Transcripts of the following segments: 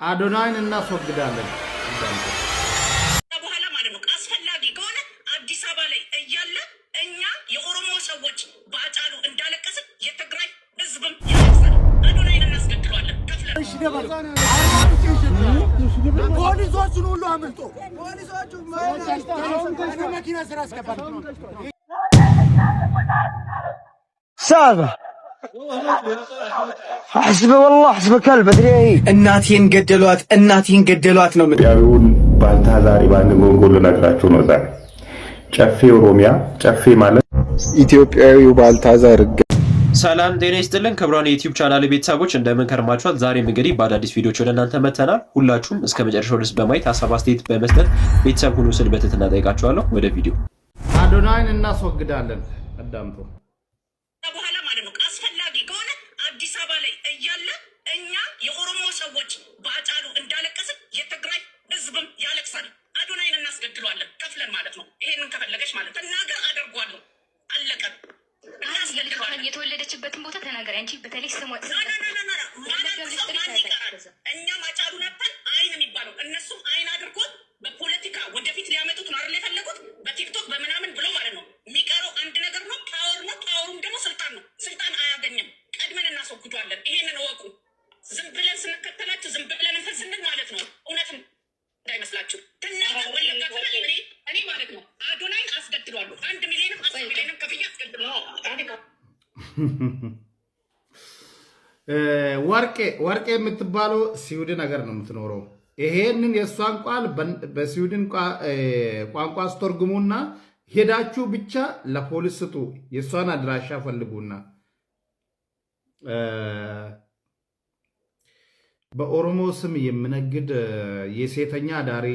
አዶናይን እናስወግዳለን በኋላ ማለት ነው። አስፈላጊ ከሆነ አዲስ አበባ ላይ እያለ እኛ የኦሮሞ ሰዎች በአጫሉ እንዳለቀስን የትግራይ ህዝብም ያለቅሳል። አዶናይን እናስገድለዋለን ከፍለን። ፖሊሶቹን ሁሉ አምልጦ ፖሊሶቹ መኪና ስራ አስገባል። سابع حسبي والله حسب كلب ادري እናቴን ገደሏት ነው ያዩን ባልታዛሪ ባንድ ጎንጎል ነግራችሁ ነው ዛሬ ጨፌ ኦሮሚያ ጨፌ ማለት ኢትዮጵያዊው ባልታዛር ሰላም ጤና ይስጥልን ክቡራን የዩቲዩብ ቻናል ቤተሰቦች እንደምን ከርማችኋል? ዛሬም እንግዲህ በአዳዲስ ቪዲዮዎች ወደ እናንተ መተናል። ሁላችሁም እስከ መጨረሻው ድረስ በማየት ሀሳብ አስተያየት በመስጠት ቤተሰብ ሁሉ ስል በትህትና ጠይቃችኋለሁ። ወደ ቪዲዮ አዶናይን እናስወግዳለን። አዳምጡ። በኋላ ማለት ነው። አስፈላጊ ከሆነ አዲስ አበባ ላይ እያለ እኛ የኦሮሞ ሰዎች በአጫሉ እንዳለቀስን የትግራይ ህዝብም ያለቅሳል። አዶናይን እናስገድለዋለን ከፍለን ማለት ነው። ይሄንን ከፈለገች ማለት ተናገር አደርጓለሁ። አለቀ። የተወለደችበትን ቦታ ተናገር። አንቺ በተለይ ስሟ እኛም አጫሉ ነበር አይን የሚባለው እነሱም አይን አድርጎት በፖለቲካ ወደፊት ሊያመጡት ነው አይደል የፈለጉት በቲክቶክ በምናምን ብሎ ማለት ነው። የሚቀረው አንድ ነገር ነው፣ ፓወር ነው። ፓወሩም ደግሞ ስልጣን ነው። ስልጣን አያገኝም። ቀድመን እናስወግዷለን። ይሄንን እወቁ። ዝም ብለን ስንከተላችሁ ዝም ብለን እንትን ስንል ማለት ነው እውነትም እንዳይመስላችሁ ትናገር ወለጋ ተባለ እኔ ማለት ነው አዶናይን አስገድሏለሁ። 1 ሚሊዮንም 10 ሚሊዮንም ከፍዬ አስገድሏለሁ። ወርቄ የምትባለው ስዊድን ነገር ነው የምትኖረው። ይሄንን የእሷን ቃል በስዊድን ቋንቋ አስተርጉሙና ሄዳችሁ ብቻ ለፖሊስ ስጡ። የእሷን አድራሻ ፈልጉና በኦሮሞ ስም የምነግድ የሴተኛ አዳሪ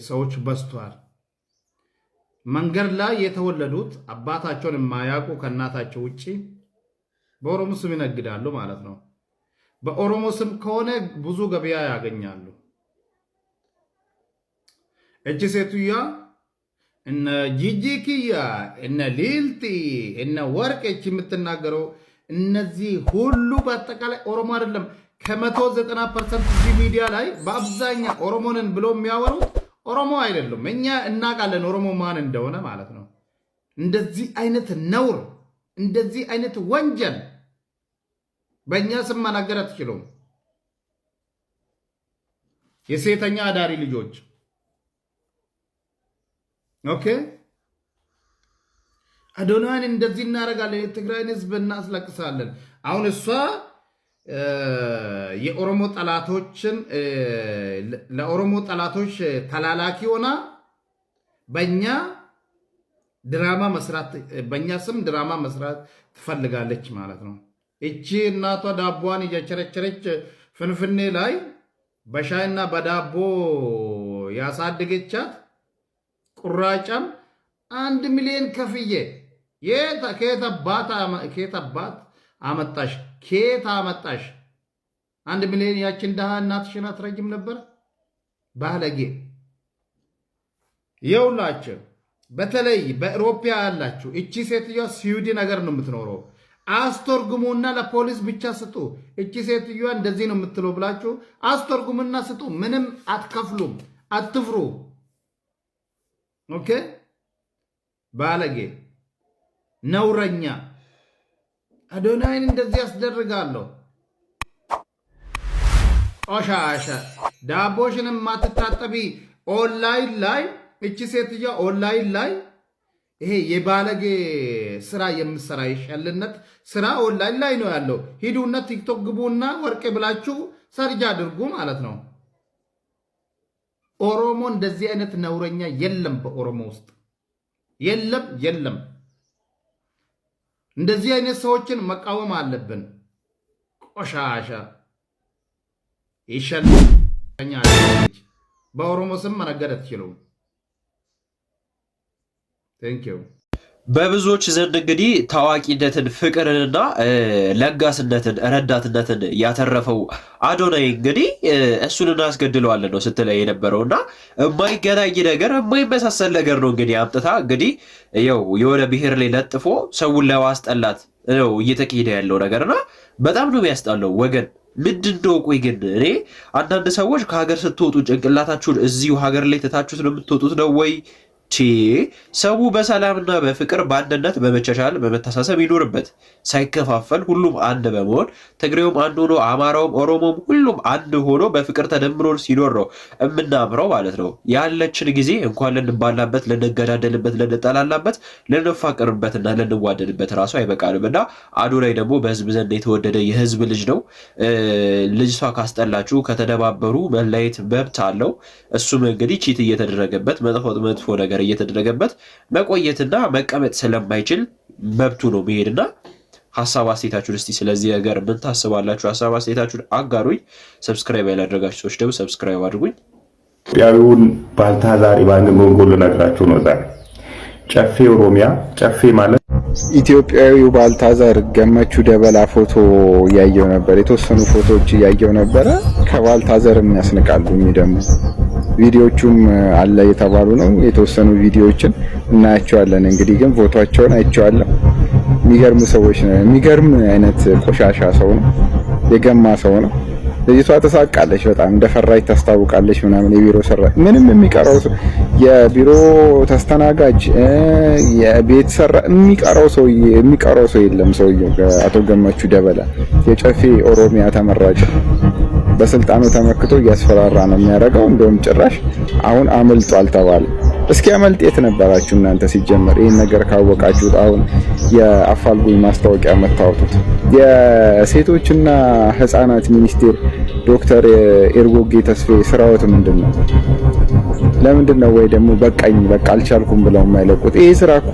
ሰዎች በዝቷል። መንገድ ላይ የተወለዱት አባታቸውን የማያውቁ ከእናታቸው ውጪ በኦሮሞ ስም ይነግዳሉ ማለት ነው። በኦሮሞ ስም ከሆነ ብዙ ገበያ ያገኛሉ። እቺ ሴትዮዋ እነ ጂጂኪያ እነ ሊልቲ እነ ወርቄች የምትናገረው እነዚህ ሁሉ በአጠቃላይ ኦሮሞ አይደለም። ከ190% እዚህ ሚዲያ ላይ በአብዛኛው ኦሮሞንን ብሎ የሚያወሩት ኦሮሞ አይደሉም። እኛ እናውቃለን ኦሮሞ ማን እንደሆነ ማለት ነው። እንደዚህ አይነት ነውር፣ እንደዚህ አይነት ወንጀል በእኛ ስም መናገር አትችሉም። የሴተኛ አዳሪ ልጆች ኦኬ። አዶናይን እንደዚህ እናደርጋለን፣ የትግራይን ህዝብ እናስለቅሳለን። አሁን እሷ የኦሮሞ ጠላቶችን ለኦሮሞ ጠላቶች ተላላኪ ሆና በእኛ ድራማ መስራት፣ በእኛ ስም ድራማ መስራት ትፈልጋለች ማለት ነው። እቺ እናቷ ዳቦዋን እየቸረቸረች ፍንፍኔ ላይ በሻይና በዳቦ ያሳደገቻት ቁራጫም 1 ሚሊዮን ከፍዬ ከየት አባት አመጣሽ? ከየት አመጣሽ? 1 ሚሊዮን ያችን ደሃ እናትሽን አትረጅም ነበር? ባለጌ የውላችሁ በተለይ በአውሮፓ ያላችሁ እቺ ሴትዮዋ ስዊድን ነገር ነው የምትኖረው። አስተርጉሙና ለፖሊስ ብቻ ስጡ። እቺ ሴትዮዋ እንደዚህ ነው የምትለው ብላችሁ አስተርጉሙና ስጡ። ምንም አትከፍሉም። አትፍሩ። ኦኬ። ባለጌ ነውረኛ አዶናይን እንደዚህ ያስደርጋለሁ። ቆሻሻ ዳቦሽንም ማትታጠቢ ኦንላይን ላይ እቺ ሴትዮዋ ኦንላይን ላይ ይሄ የባለጌ ስራ የምሰራ የሸልነት ስራ ኦንላይን ላይ ነው ያለው። ሂዱና ቲክቶክ ግቡና ወርቄ ብላችሁ ሰርጅ አድርጉ ማለት ነው። ኦሮሞ እንደዚህ አይነት ነውረኛ የለም። በኦሮሞ ውስጥ የለም። እንደዚህ አይነት ሰዎችን መቃወም አለብን። ቆሻሻ ይሸልኛ በኦሮሞ ስም መነገድ አትችሉም። ቴንክ ዩ። በብዙዎች ዘንድ እንግዲህ ታዋቂነትን፣ ፍቅርንና ለጋስነትን፣ ረዳትነትን ያተረፈው አዶናይ እንግዲህ እሱን እናስገድለዋለን ነው ስትለ የነበረውና የማይገናኝ ነገር የማይመሳሰል ነገር ነው እንግዲህ አምጥታ እንግዲህ ያው የሆነ ብሔር ላይ ለጥፎ ሰውን ለማስጠላት ነው እየተካሄደ ያለው ነገርና በጣም ነው የሚያስጣለው ወገን። ምንድነው? ቆይ ግን እኔ አንዳንድ ሰዎች ከሀገር ስትወጡ ጭንቅላታችሁን እዚሁ ሀገር ላይ ትታችሁት ነው የምትወጡት ነው ወይ? ሰው በሰላምና በፍቅር በአንድነት በመቻቻል በመተሳሰብ ይኖርበት ሳይከፋፈል ሁሉም አንድ በመሆን ትግሬውም አንድ ሆኖ አማራውም ኦሮሞም ሁሉም አንድ ሆኖ በፍቅር ተደምሮ ሲኖር ነው የምናምረው ማለት ነው። ያለችን ጊዜ እንኳን ልንባላበት፣ ልንገዳደልበት፣ ልንጠላላበት፣ ልንፋቀርበትና ልንዋደድበት ራሱ አይበቃንም እና አዶናይ ደግሞ በህዝብ ዘንድ የተወደደ የህዝብ ልጅ ነው። ልጅቷ ካስጠላችሁ ከተደባበሩ መለየት መብት አለው። እሱም እንግዲህ ቺት እየተደረገበት መጥፎ ነገር እየተደረገበት መቆየትና መቀመጥ ስለማይችል መብቱ ነው መሄድና ሀሳብ አስተያየታችሁን እስቲ ስለዚህ ነገር ምን ታስባላችሁ? ሀሳብ አስተያየታችሁን አጋሩኝ። ሰብስክራይብ ያላደረጋችሁ ሰዎች ደግሞ ሰብስክራይብ አድርጉኝ። ኢትዮጵያዊውን ባልታዛር ኢባን ጎንጎ ልነግራችሁ ነው ዛሬ። ጨፌ ኦሮሚያ ጨፌ ማለት ኢትዮጵያዊው ባልታዛር ገመቹ ደበላ ፎቶ እያየው ነበር። የተወሰኑ ፎቶዎች እያየው ነበረ። ከባልታዛርም ያስንቃሉ ደግሞ ቪዲዮቹም አለ የተባሉ ነው። የተወሰኑ ቪዲዮዎችን እናያቸዋለን። እንግዲህ ግን ፎቶአቸውን አይቼዋለሁ። የሚገርሙ ሰዎች ነው። የሚገርም አይነት ቆሻሻ ሰው ነው። የገማ ሰው ነው። ልጅቷ ተሳቃለች። በጣም እንደፈራች ታስታውቃለች ምናምን። የቢሮ ሰራ ምንም የሚቀረው የቢሮ ተስተናጋጅ የቤት ሰራ የሚቀረው ሰው የለም። ሰውየው አቶ ገመቹ ደበላ የጨፌ ኦሮሚያ ተመራጭ በስልጣኑ ተመክቶ እያስፈራራ ነው የሚያደርገው። እንደውም ጭራሽ አሁን አመልጧል ተባለ። እስኪ አመልጥ የት ነበራችሁ እናንተ? ሲጀመር ይሄን ነገር ካወቃችሁት አሁን የአፋልጉኝ ማስታወቂያ መታወጡት የሴቶችና ህፃናት ሚኒስቴር ዶክተር ኤርጎጌ ተስፋዬ ስራዎት ምንድነው? ለምንድነው ወይ ደግሞ በቃኝ በቃ አልቻልኩም ብለው የማይለቁት? ይሄ ስራ እኮ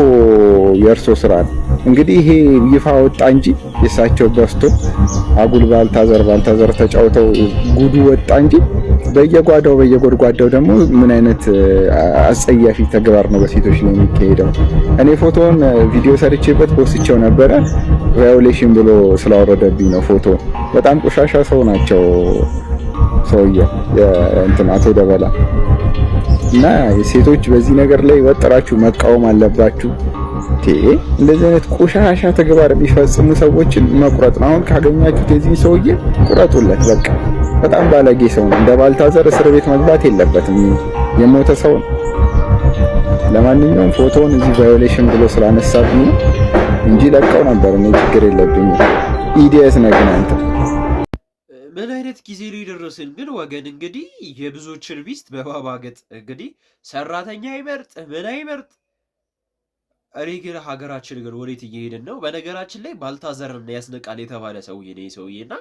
የእርሶ ስራ ነው። እንግዲህ ይሄ ይፋ ወጣ እንጂ የሳቸው በስቶ አጉል ባልታዘር ተጫውተው ጉዱ ወጣ እንጂ በየጓዳው ደግሞ ምን አይነት አጸያፊ ተግባር ነው በሴቶች ላይ የሚካሄደው። እኔ ፎቶውን ቪዲዮ ሰርቼበት ፖስትቼው ነበረ። ቫዮሌሽን ብሎ ስላወረደብኝ ነው ፎቶ። በጣም ቆሻሻ ሰው ናቸው ሰውየው አቶ ደበላ እና የሴቶች በዚህ ነገር ላይ ወጥራችሁ መቃወም አለባችሁ። እንደዚህ አይነት ቆሻሻ ተግባር የሚፈጽሙ ሰዎችን መቁረጥ ነው። አሁን ካገኛችሁት የዚህ ሰውዬ ቁረጡለት በቃ። በጣም ባለጌ ሰው ነው። እንደ ባልታዘር እስር ቤት መግባት የለበትም። የሞተ ሰው ነው። ለማንኛውም ፎቶውን እዚህ ቫዮሌሽን ብሎ ስላነሳብኝ እንጂ ለቀው ነበር። እኔ ችግር የለብኝም። ኢዲየስ ነህ ግን አንተ። ምን አይነት ጊዜ ላይ ደረስን ግን ወገን። እንግዲህ የብዙዎችን ሚስት በማባገጥ እንግዲህ ሰራተኛ አይመርጥ ምን አይመርጥ። እኔ ግን ሀገራችን ግን ወዴት እየሄድን ነው? በነገራችን ላይ ባልታዘርን ያስነቃል የተባለ ሰውዬ ነው ሰውዬና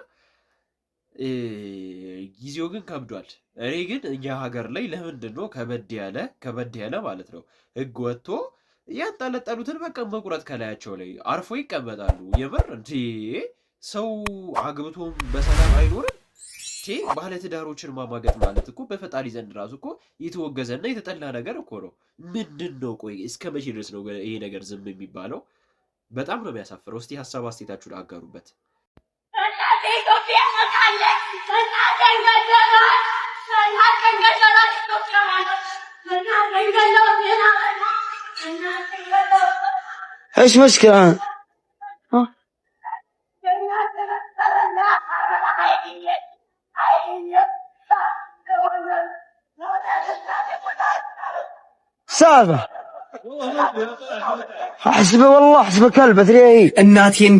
ጊዜው ግን ከብዷል። እኔ ግን እኛ ሀገር ላይ ለምንድን ነው ከበድ ያለ ማለት ነው ህግ ወጥቶ ያንጠለጠሉትን በቃ መቁረጥ ከላያቸው ላይ አርፎ ይቀመጣሉ። የምር ሰው አግብቶም በሰላም አይኖርም። ባለትዳሮችን ማማገጥ ማለት እኮ በፈጣሪ ዘንድ ራሱ እኮ የተወገዘና የተጠላ ነገር እኮ ነው። ምንድን ነው? ቆይ እስከ መቼ ድረስ ነው ይሄ ነገር ዝም የሚባለው? በጣም ነው የሚያሳፍረው። እስቲ ሀሳብ አስተያየታችሁን አጋሩበት። ايش مشكلة؟ سالفة حسبي والله حسب كلب ثري እናቴን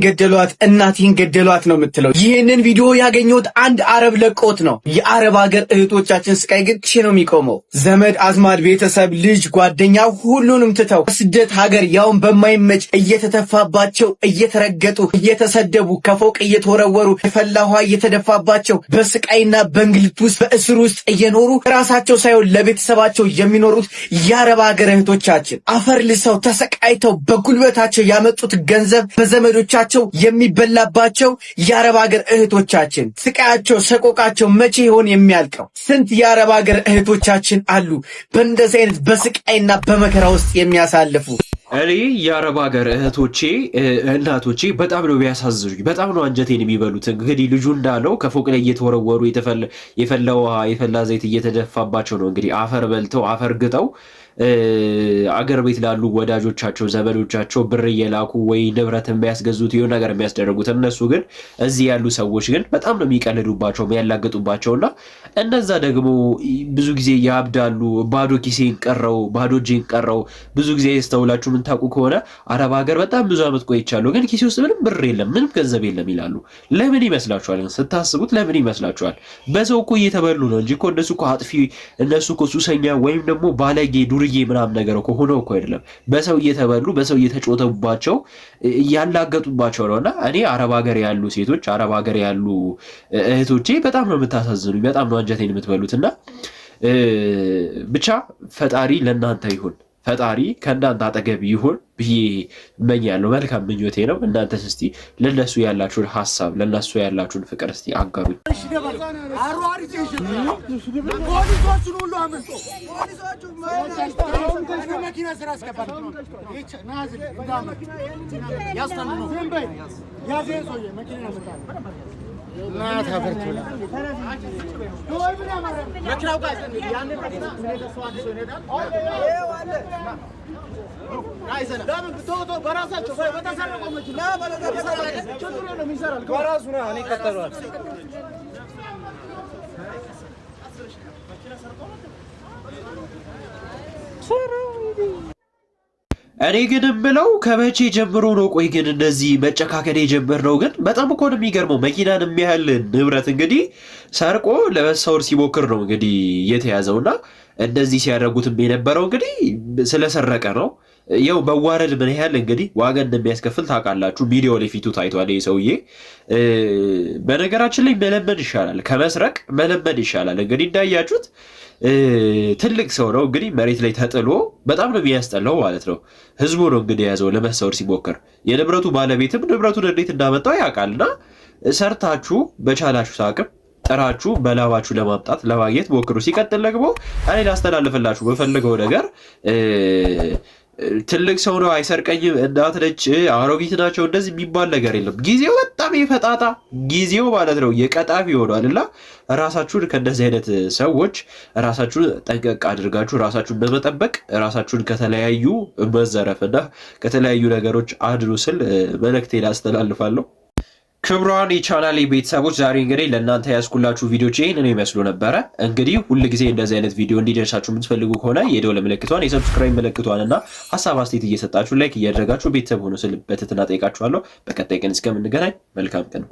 ገደሏት ነው የምትለው። ይህንን ቪዲዮ ያገኘሁት አንድ አረብ ለቆት ነው። የአረብ ሀገር እህቶቻችን ስቃይ ግን ነው የሚቆመው። ዘመድ አዝማድ፣ ቤተሰብ፣ ልጅ፣ ጓደኛ ሁሉንም ትተው ስደት ሀገር ያውን በማይመች እየተተፋባቸው እየተረገጡ እየተሰደቡ ከፎቅ እየተወረወሩ የፈላ ውሃ እየተደፋባቸው በስቃይና በእንግልት ውስጥ በእስር ውስጥ እየኖሩ ራሳቸው ሳይሆን ለቤተሰባቸው የሚኖሩት የአረብ ሀገር እህቶቻችን አፈር ልሰው ተሰቃይተው በጉልበታቸው ያመጡት ገንዘብ በዘመዶቻቸው የሚበላባቸው የአረብ ሀገር እህቶቻችን ስቃያቸው ሰቆቃቸው መቼ ይሆን የሚያልቀው? ስንት የአረብ ሀገር እህቶቻችን አሉ በእንደዚህ አይነት በስቃይና በመከራ ውስጥ የሚያሳልፉ። እኔ የአረብ ሀገር እህቶቼ እናቶቼ በጣም ነው የሚያሳዝኑኝ። በጣም ነው አንጀቴን የሚበሉት። እንግዲህ ልጁ እንዳለው ከፎቅ ላይ እየተወረወሩ የፈላ ውሃ የፈላ ዘይት እየተደፋባቸው ነው እንግዲህ አፈር በልተው አፈር ግጠው አገር ቤት ላሉ ወዳጆቻቸው ዘመዶቻቸው ብር እየላኩ ወይ ንብረት የሚያስገዙት የሆነ ነገር የሚያስደርጉት እነሱ ግን እዚህ ያሉ ሰዎች ግን በጣም ነው የሚቀልዱባቸው የሚያላግጡባቸውና እነዛ ደግሞ ብዙ ጊዜ ያብዳሉ። ባዶ ኪሴን ቀረው ባዶ እጄን ቀረው። ብዙ ጊዜ ያስተውላችሁ ምን ታውቁ ከሆነ አረብ ሀገር በጣም ብዙ ዓመት ቆይቻለሁ ግን ኪሴ ውስጥ ምንም ብር የለም ምንም ገንዘብ የለም ይላሉ። ለምን ይመስላችኋል? ስታስቡት ለምን ይመስላችኋል? በሰው እኮ እየተበሉ ነው እንጂ እኮ እነሱ እኮ አጥፊ እነሱ እኮ ሱሰኛ ወይም ደግሞ ባለጌ ዱርዬ ምናምን ነገር እኮ ሆነው እኮ አይደለም። በሰው እየተበሉ በሰው እየተጮተባቸው እያላገጡባቸው ነውና እኔ አረብ ሀገር ያሉ ሴቶች አረብ ሀገር ያሉ እህቶቼ በጣም ነው የምታሳዝኑኝ። በጣም ነው አንጀቴን የምትበሉትና ብቻ ፈጣሪ ለእናንተ ይሁን። ፈጣሪ ከእናንተ አጠገብ ይሁን ብዬ እመኛለሁ። መልካም ምኞቴ ነው። እናንተስ እስቲ ለነሱ ያላችሁን ሀሳብ ለነሱ ያላችሁን ፍቅር እስቲ አጋሩኝ። ፖሊሶቹን ሁሉ አመልጦ መኪና ስራ አስገባል። እኔ ግን የምለው ከመቼ ጀምሮ ነው? ቆይ ግን እንደዚህ መጨካከል የጀመርነው ግን በጣም እኮ ነው የሚገርመው። መኪናን የሚያህል ንብረት እንግዲህ ሰርቆ ለመሰወር ሲሞክር ነው እንግዲህ የተያዘውና እንደዚህ ሲያደርጉትም የነበረው እንግዲህ ስለሰረቀ ነው። ያው መዋረድ ምን ያህል እንግዲህ ዋጋ እንደሚያስከፍል ታውቃላችሁ። ቪዲዮ ላይ ፊቱ ታይቷል ይሄ ሰውዬ። በነገራችን ላይ መለመን ይሻላል ከመስረቅ መለመን ይሻላል። እንግዲህ እንዳያችሁት ትልቅ ሰው ነው እንግዲህ መሬት ላይ ተጥሎ በጣም ነው የሚያስጠላው ማለት ነው። ህዝቡ ነው እንግዲህ የያዘው ለመሰወር ሲሞክር። የንብረቱ ባለቤትም ንብረቱን እንዴት እንዳመጣው ያውቃልና ሰርታችሁ በቻላችሁ አቅም ጥራችሁ በላባችሁ ለማምጣት ለማግኘት ሞክሩ። ሲቀጥል ደግሞ እኔ ላስተላልፍላችሁ በፈልገው ነገር ትልቅ ሰው ነው አይሰርቀኝም፣ እናት ነች፣ አሮጊት ናቸው እንደዚህ የሚባል ነገር የለም። ጊዜው በጣም የፈጣጣ ጊዜው ማለት ነው የቀጣፊ ሆኗል እና ራሳችሁን ከእንደዚህ አይነት ሰዎች ራሳችሁን ጠንቀቅ አድርጋችሁ ራሳችሁን በመጠበቅ ራሳችሁን ከተለያዩ መዘረፍና ከተለያዩ ነገሮች አድኑ ስል መልእክቴን አስተላልፋለሁ። ክቡራን የቻናሌ ቤተሰቦች ዛሬ እንግዲህ ለእናንተ ያስኩላችሁ ቪዲዮች ይህንን ይመስሉ ነበረ። እንግዲህ ሁልጊዜ እንደዚህ አይነት ቪዲዮ እንዲደርሳችሁ የምትፈልጉ ከሆነ የደወል ምልክቷን የሰብስክራይብ ምልክቷን እና ሀሳብ አስተያየት እየሰጣችሁ ላይክ እያደረጋችሁ ቤተሰብ ሆኖ ስል በትህትና ጠይቃችኋለሁ። በቀጣይ ቀን እስከምንገናኝ መልካም ቀን